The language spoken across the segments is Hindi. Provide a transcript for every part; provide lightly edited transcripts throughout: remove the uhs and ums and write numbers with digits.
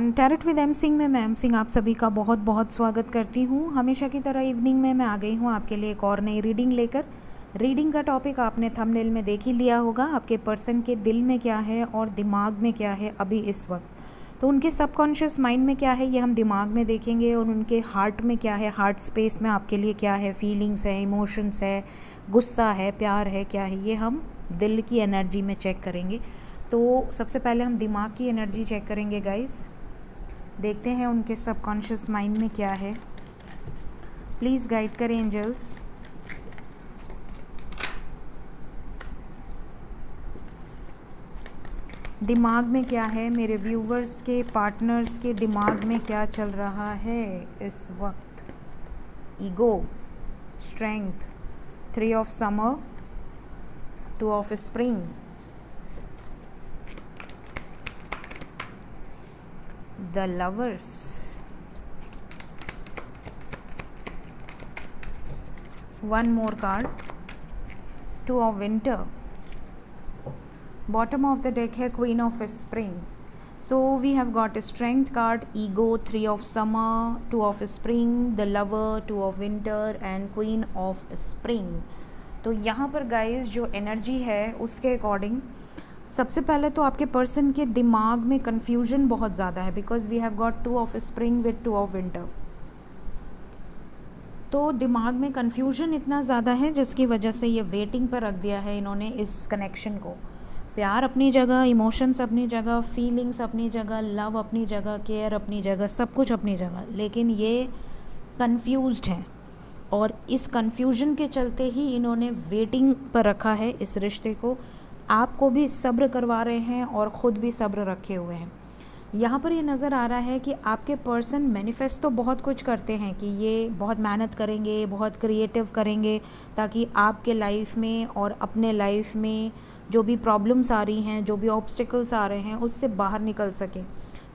Everyone, tarot with M Singh में मैं एम सिंह आप सभी का बहुत बहुत स्वागत करती हूँ। हमेशा की तरह इवनिंग में मैं आ गई हूँ आपके लिए एक और नई रीडिंग लेकर। रीडिंग का टॉपिक आपने थंबनेल में देख ही लिया होगा, आपके पर्सन के दिल में क्या है और दिमाग में क्या है अभी इस वक्त। तो उनके सबकॉन्शियस माइंड में क्या है ये हम दिमाग में देखेंगे, और उनके हार्ट में क्या है, हार्ट स्पेस में आपके लिए क्या है, फीलिंग्स है, इमोशंस है, गुस्सा है, प्यार है, क्या है, ये हम दिल की एनर्जी में चेक करेंगे। तो सबसे पहले हम दिमाग की एनर्जी चेक करेंगे गाइस। देखते हैं उनके सबकॉन्शियस माइंड में क्या है। प्लीज़ गाइड करें एंजल्स। दिमाग में क्या है, मेरे व्यूवर्स के, पार्टनर्स के दिमाग में क्या चल रहा है इस वक्त। Ego, strength, 3 of summer, 2 of spring, the lovers, one more card, 2 of winter, bottom of the deck है queen of spring. So we have got a strength card, ego, 3 of summer, 2 of spring, the lover, 2 of winter and queen of spring. तो यहाँ पर गाइस जो एनर्जी है उसके अकॉर्डिंग सबसे पहले तो आपके पर्सन के दिमाग में कन्फ्यूजन बहुत ज़्यादा है, because we have got 2 of spring with 2 of winter. तो दिमाग में कन्फ्यूजन इतना ज़्यादा है जिसकी वजह से ये वेटिंग पर रख दिया है इन्होंने इस कनेक्शन को। प्यार अपनी जगह, इमोशंस अपनी जगह, फीलिंग्स अपनी जगह, लव अपनी जगह, केयर अपनी जगह, सब कुछ अपनी जगह, लेकिन ये कन्फ्यूज्ड हैं और इस कन्फ्यूजन के चलते ही इन्होंने वेटिंग पर रखा है इस रिश्ते को। आपको भी सब्र करवा रहे हैं और ख़ुद भी सब्र रखे हुए हैं। यहाँ पर ये नज़र आ रहा है कि आपके पर्सन मैनिफेस्ट तो बहुत कुछ करते हैं कि ये बहुत मेहनत करेंगे, बहुत क्रिएटिव करेंगे ताकि आपके लाइफ में और अपने लाइफ में जो भी प्रॉब्लम्स आ रही हैं, जो भी ऑब्स्टिकल्स आ रहे हैं, उससे बाहर निकल सकें।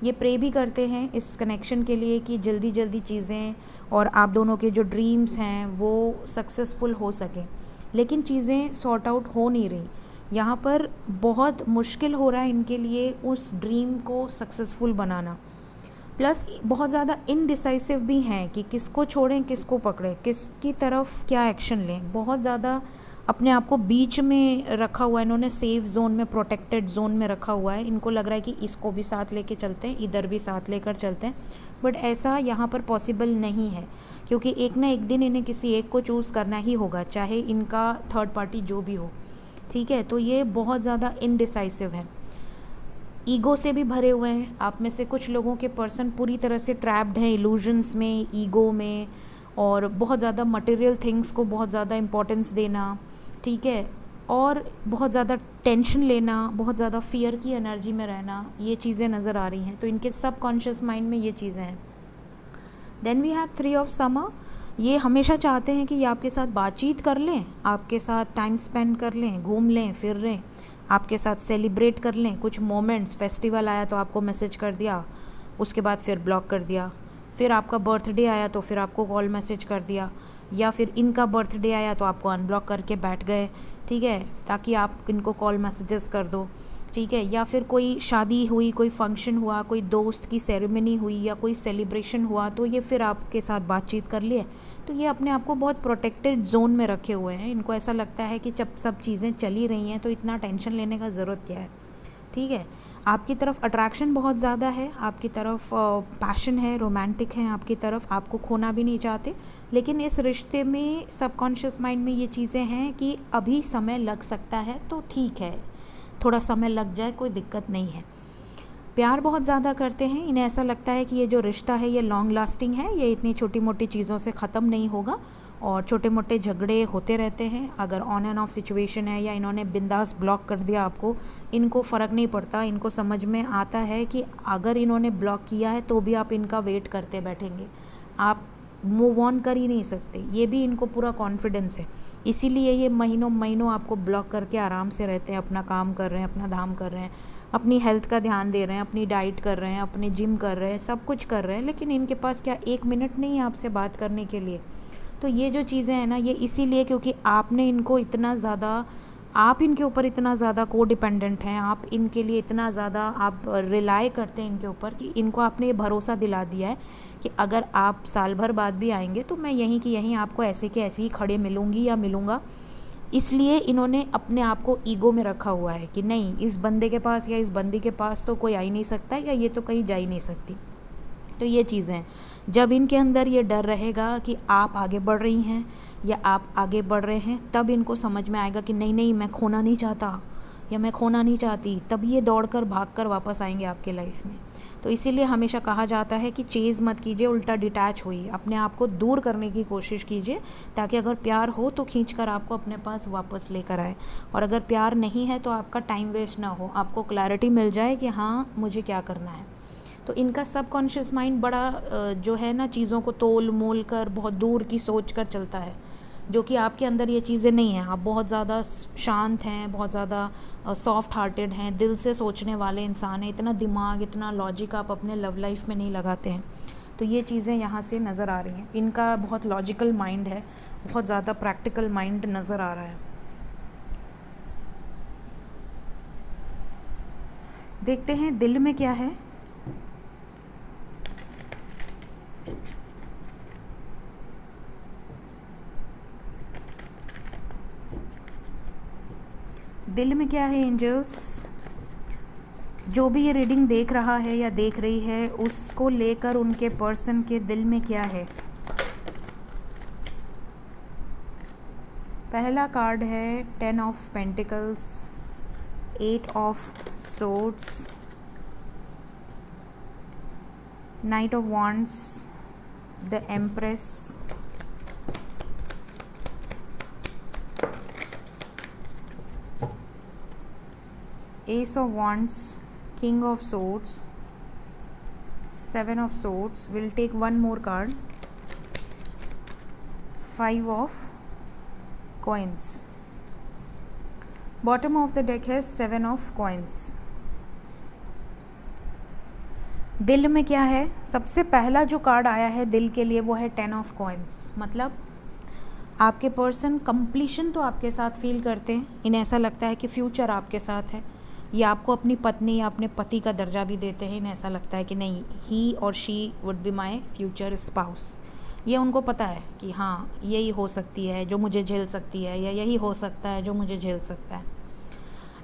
ये प्रे भी करते हैं इस कनेक्शन के लिए कि जल्दी जल्दी चीज़ें और आप दोनों के जो ड्रीम्स हैं वो सक्सेसफुल हो सकें, लेकिन चीज़ें सॉर्ट आउट हो नहीं रही। यहाँ पर बहुत मुश्किल हो रहा है इनके लिए उस ड्रीम को सक्सेसफुल बनाना। प्लस बहुत ज़्यादा इनडिसाइसिव भी हैं कि किसको छोड़ें, किसको पकड़ें, किसकी तरफ क्या एक्शन लें। बहुत ज़्यादा अपने आप को बीच में रखा हुआ है इन्होंने, सेफ जोन में, प्रोटेक्टेड जोन में रखा हुआ है। इनको लग रहा है कि इसको भी साथ लेके चलते हैं, इधर भी साथ लेकर चलते हैं, बट ऐसा यहाँ पर पॉसिबल नहीं है, क्योंकि एक ना एक दिन इन्हें किसी एक को चूज़ करना ही होगा, चाहे इनका थर्ड पार्टी जो भी हो। ठीक है, तो ये बहुत ज़्यादा इनडिसाइसिव है, ईगो से भी भरे हुए हैं। आप में से कुछ लोगों के पर्सन पूरी तरह से ट्रैप्ड हैं इल्यूजन्स में, ईगो में, और बहुत ज़्यादा मटेरियल थिंग्स को बहुत ज़्यादा इम्पोर्टेंस देना, ठीक है, और बहुत ज़्यादा टेंशन लेना, बहुत ज़्यादा फियर की एनर्जी में रहना, ये चीज़ें नज़र आ रही हैं। तो इनके सबकॉन्शियस माइंड में ये चीज़ें हैं। Then we have 3 of summer. ये हमेशा चाहते हैं कि ये आपके साथ बातचीत कर लें, आपके साथ टाइम स्पेंड कर लें, घूम लें, फिर लें, आपके साथ सेलिब्रेट कर लें कुछ मोमेंट्स। फेस्टिवल आया तो आपको मैसेज कर दिया, उसके बाद फिर ब्लॉक कर दिया, फिर आपका बर्थडे आया तो फिर आपको कॉल मैसेज कर दिया, या फिर इनका बर्थडे आया तो आपको अनब्लॉक करके बैठ गए, ठीक है, ताकि आप इनको कॉल मैसेजेस कर दो, ठीक है। या फिर कोई शादी हुई, कोई फंक्शन हुआ, कोई दोस्त की सेरेमनी हुई या कोई सेलिब्रेशन हुआ तो ये फिर आपके साथ बातचीत कर लिए। तो ये अपने आप को बहुत प्रोटेक्टेड जोन में रखे हुए हैं। इनको ऐसा लगता है कि जब सब चीज़ें चली रही हैं तो इतना टेंशन लेने का ज़रूरत क्या है, ठीक है। आपकी तरफ अट्रैक्शन बहुत ज़्यादा है, आपकी तरफ पैशन है, रोमांटिक है आपकी तरफ, आपको खोना भी नहीं चाहते, लेकिन इस रिश्ते में सबकॉन्शियस माइंड में ये चीज़ें हैं कि अभी समय लग सकता है, तो ठीक है, थोड़ा समय लग जाए, कोई दिक्कत नहीं है। प्यार बहुत ज़्यादा करते हैं, इन्हें ऐसा लगता है कि ये जो रिश्ता है ये लॉन्ग लास्टिंग है, ये इतनी छोटी मोटी चीज़ों से ख़त्म नहीं होगा, और छोटे मोटे झगड़े होते रहते हैं। अगर ऑन एंड ऑफ सिचुएशन है या इन्होंने बिंदास ब्लॉक कर दिया आपको, इनको फ़र्क नहीं पड़ता। इनको समझ में आता है कि अगर इन्होंने ब्लॉक किया है तो भी आप इनका वेट करते बैठेंगे, आप मूव ऑन कर ही नहीं सकते। ये भी इनको पूरा कॉन्फिडेंस है, इसीलिए ये महीनों महीनों आपको ब्लॉक करके आराम से रहते हैं, अपना काम कर रहे हैं, अपना धाम कर रहे हैं, अपनी हेल्थ का ध्यान दे रहे हैं, अपनी डाइट कर रहे हैं, अपने जिम कर रहे हैं, सब कुछ कर रहे हैं, लेकिन इनके पास क्या 1 मिनट नहीं है आपसे बात करने के लिए। तो ये जो चीज़ें हैं ना, ये इसीलिए क्योंकि आपने इनको इतना ज़्यादा आप इनके ऊपर इतना ज़्यादा को डिपेंडेंट हैं, आप इनके लिए इतना ज़्यादा आप रिलाय करते हैं इनके ऊपर कि इनको आपने ये भरोसा दिला दिया है कि अगर आप साल भर बाद भी आएंगे तो मैं यहीं की यहीं आपको ऐसे के ऐसे ही खड़े मिलूँगी या मिलूँगा। इसलिए इन्होंने अपने आप को ईगो में रखा हुआ है कि नहीं, इस बंदे के पास या इस बंदी के पास तो कोई आ ही नहीं सकता या ये तो कहीं जा ही नहीं सकती। तो ये चीज़ें हैं, जब इनके अंदर ये डर रहेगा कि आप आगे बढ़ रही हैं या आप आगे बढ़ रहे हैं, तब इनको समझ में आएगा कि नहीं नहीं, मैं खोना नहीं चाहता या मैं खोना नहीं चाहती, तब ये दौड़कर भागकर वापस आएंगे आपके लाइफ में। तो इसीलिए हमेशा कहा जाता है कि चेज़ मत कीजिए, उल्टा डिटैच होइए, अपने आप को दूर करने की कोशिश कीजिए, ताकि अगर प्यार हो तो खींचकर आपको अपने पास वापस लेकर आए, और अगर प्यार नहीं है तो आपका टाइम वेस्ट ना हो, आपको क्लैरिटी मिल जाए कि हाँ मुझे क्या करना है। तो इनका सबकॉन्शियस माइंड बड़ा जो है ना, चीज़ों को तोल मोल कर बहुत दूर की सोच कर चलता है, जो कि आपके अंदर ये चीज़ें नहीं हैं। आप बहुत ज़्यादा शांत हैं, बहुत ज़्यादा सॉफ्ट हार्टेड हैं, दिल से सोचने वाले इंसान हैं, इतना दिमाग इतना लॉजिक आप अपने लव लाइफ में नहीं लगाते हैं। तो ये चीज़ें यहाँ से नज़र आ रही हैं। इनका बहुत लॉजिकल माइंड है, बहुत ज़्यादा प्रैक्टिकल माइंड नज़र आ रहा है। देखते हैं दिल में क्या है। दिल में क्या है एंजल्स? जो भी ये रीडिंग देख रहा है या देख रही है, उसको लेकर उनके पर्सन के दिल में क्या है। पहला कार्ड है 10 of pentacles, 8 of swords, night of wands, the empress, Ace of Wands, King of Swords, 7 of Swords. We'll take one more card. 5 of Coins. Bottom of the deck है 7 of Coins. दिल में क्या है? सबसे पहला जो कार्ड आया है दिल के लिए वो है 10 of Coins। मतलब आपके पर्सन कंप्लीशन तो आपके साथ फील करते हैं, इन्हें ऐसा लगता है कि फ्यूचर आपके साथ है, या आपको अपनी पत्नी या अपने पति का दर्जा भी देते हैं। इन्हें ऐसा लगता है कि नहीं, ही और she would be my future spouse. ये उनको पता है कि हाँ यही हो सकती है जो मुझे झेल सकती है, या यही हो सकता है जो मुझे झेल सकता है।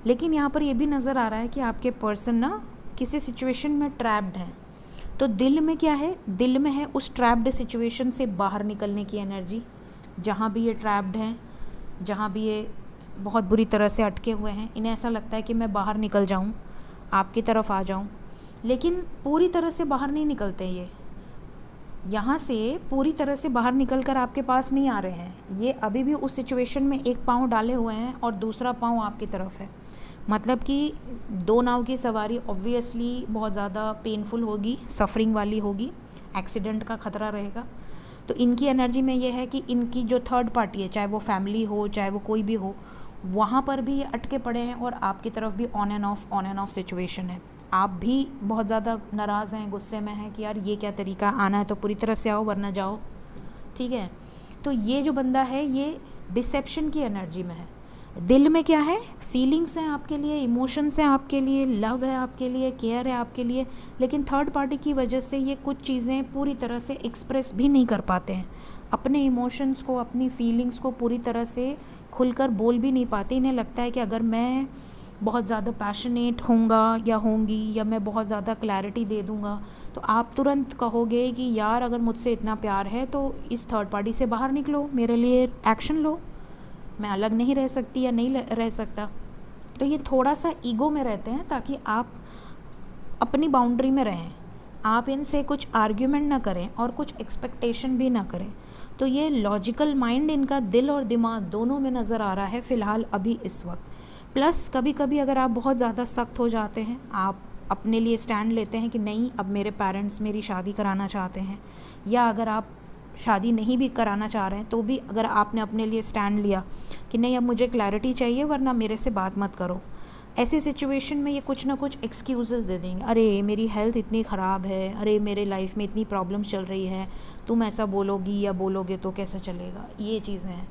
लेकिन यहाँ पर ये भी नज़र आ रहा है कि आपके पर्सन ना किसी सिचुएशन में ट्रैप्ड हैं। तो दिल में क्या है? दिल में है उस ट्रैप्ड सिचुएशन से बाहर निकलने की एनर्जी। जहाँ भी ये ट्रैप्ड हैं, जहाँ भी ये बहुत बुरी तरह से अटके हुए हैं, इन्हें ऐसा लगता है कि मैं बाहर निकल जाऊं, आपकी तरफ आ जाऊं। लेकिन पूरी तरह से बाहर नहीं निकलते, ये यहाँ से पूरी तरह से बाहर निकल कर आपके पास नहीं आ रहे हैं। ये अभी भी उस सिचुएशन में एक पाँव डाले हुए हैं और दूसरा पाँव आपकी तरफ है। मतलब कि दो नाव की सवारी ऑब्वियसली बहुत ज़्यादा पेनफुल होगी, सफरिंग वाली होगी, एक्सीडेंट का खतरा रहेगा। तो इनकी एनर्जी में ये है कि इनकी जो थर्ड पार्टी है, चाहे वो फैमिली हो चाहे वो कोई भी हो, वहाँ पर भी ये अटके पड़े हैं और आपकी तरफ भी ऑन एंड ऑफ सिचुएशन है। आप भी बहुत ज़्यादा नाराज़ हैं, गुस्से में हैं कि यार ये क्या तरीका, आना है तो पूरी तरह से आओ वरना जाओ, ठीक है। तो ये जो बंदा है ये डिसेप्शन की एनर्जी में है। दिल में क्या है? फीलिंग्स हैं आपके लिए, इमोशंस हैं आपके लिए, लव है आपके लिए, केयर है आपके लिए, लेकिन थर्ड पार्टी की वजह से ये कुछ चीज़ें पूरी तरह से एक्सप्रेस भी नहीं कर पाते हैं। अपने इमोशंस को, अपनी फीलिंग्स को पूरी तरह से खुलकर बोल भी नहीं पाते। इन्हें लगता है कि अगर मैं बहुत ज़्यादा पैशनेट होऊंगा या होंगी, या मैं बहुत ज़्यादा क्लैरिटी दे दूंगा, तो आप तुरंत कहोगे कि यार अगर मुझसे इतना प्यार है तो इस थर्ड पार्टी से बाहर निकलो, मेरे लिए एक्शन लो, मैं अलग नहीं रह सकती या नहीं रह सकता। तो ये थोड़ा सा ईगो में रहते हैं ताकि आप अपनी बाउंड्री में रहें, आप इनसे कुछ आर्ग्यूमेंट ना करें और कुछ एक्सपेक्टेशन भी ना करें। तो ये लॉजिकल माइंड इनका दिल और दिमाग दोनों में नज़र आ रहा है फ़िलहाल अभी इस वक्त। प्लस कभी कभी अगर आप बहुत ज़्यादा सख्त हो जाते हैं, आप अपने लिए स्टैंड लेते हैं कि नहीं अब मेरे पेरेंट्स मेरी शादी कराना चाहते हैं, या अगर आप शादी नहीं भी कराना चाह रहे हैं तो भी अगर आपने अपने लिए स्टैंड लिया कि नहीं अब मुझे क्लैरिटी चाहिए वरना मेरे से बात मत करो, ऐसी सिचुएशन में ये कुछ ना कुछ एक्सक्यूज़ेस दे देंगे। अरे मेरी हेल्थ इतनी ख़राब है, अरे मेरे लाइफ में इतनी प्रॉब्लम्स चल रही है, तुम ऐसा बोलोगी या बोलोगे तो कैसा चलेगा, ये चीज़ें हैं।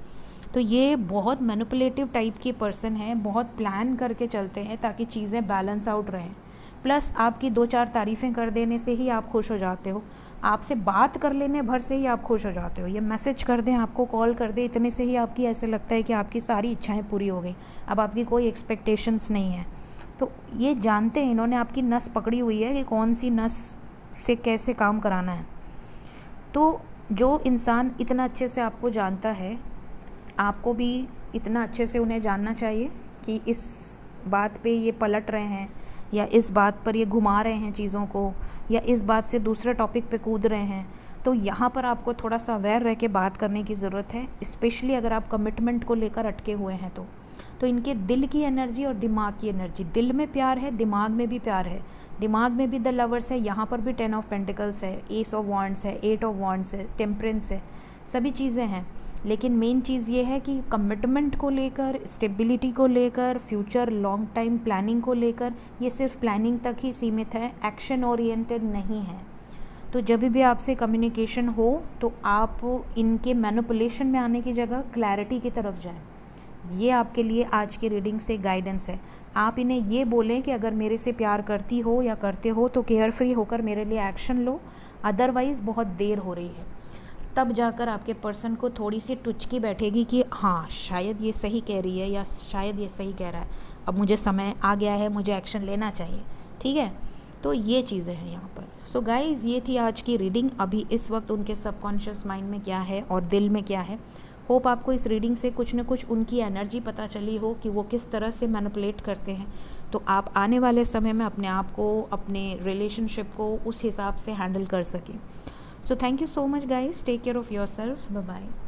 तो ये बहुत मैनिपुलेटिव टाइप की पर्सन है, बहुत प्लान करके चलते हैं ताकि चीज़ें बैलेंस आउट रहें। प्लस आपकी 2-4 तारीफ़ें कर देने से ही आप खुश हो जाते हो, आपसे बात कर लेने भर से ही आप खुश हो जाते हो। ये मैसेज कर दें, आपको कॉल कर दें, इतने से ही आपकी ऐसे लगता है कि आपकी सारी इच्छाएं पूरी हो गई, अब आपकी कोई एक्सपेक्टेशंस नहीं है। तो ये जानते हैं, इन्होंने आपकी नस पकड़ी हुई है कि कौन सी नस से कैसे काम कराना है। तो जो इंसान इतना अच्छे से आपको जानता है, आपको भी इतना अच्छे से उन्हें जानना चाहिए कि इस बात पे ये पलट रहे हैं या इस बात पर ये घुमा रहे हैं चीज़ों को, या इस बात से दूसरे टॉपिक पे कूद रहे हैं। तो यहाँ पर आपको थोड़ा सा अवेयर रह के बात करने की ज़रूरत है, स्पेशली अगर आप कमिटमेंट को लेकर अटके हुए हैं। तो इनके दिल की एनर्जी और दिमाग की एनर्जी, दिल में प्यार है, दिमाग में भी प्यार है। दिमाग में भी द लवर्स है, यहाँ पर भी 10 ऑफ पेंटिकल्स है, एस ऑफ वॉन्ड्स है, 8 ऑफ वॉन्ड्स है, टेम्परेंस है, सभी चीज़ें हैं। लेकिन मेन चीज़ ये है कि कमिटमेंट को लेकर, स्टेबिलिटी को लेकर, फ्यूचर लॉन्ग टाइम प्लानिंग को लेकर, ये सिर्फ प्लानिंग तक ही सीमित है, एक्शन ओरिएंटेड नहीं है। तो जब भी आपसे कम्युनिकेशन हो तो आप इनके मैनिपुलेशन में आने की जगह क्लैरिटी की तरफ जाएं। ये आपके लिए आज की रीडिंग से गाइडेंस है। आप इन्हें ये बोलें कि अगर मेरे से प्यार करती हो या करते हो तो केयर फ्री होकर मेरे लिए एक्शन लो, अदरवाइज़ बहुत देर हो रही है। तब जाकर आपके पर्सन को थोड़ी सी टुचकी बैठेगी कि हाँ, शायद ये सही कह रही है या शायद ये सही कह रहा है, अब मुझे समय आ गया है, मुझे एक्शन लेना चाहिए। ठीक है, तो ये चीज़ें हैं यहाँ पर। सो गाइज़, ये थी आज की रीडिंग। अभी इस वक्त उनके सबकॉन्शियस माइंड में क्या है और दिल में क्या है। होप आपको इस रीडिंग से कुछ न कुछ उनकी एनर्जी पता चली हो कि वो किस तरह से मैनिपुलेट करते हैं, तो आप आने वाले समय में अपने आप को, अपने रिलेशनशिप को उस हिसाब से हैंडल कर सकें। So thank you so much guys, take care of yourself, bye bye।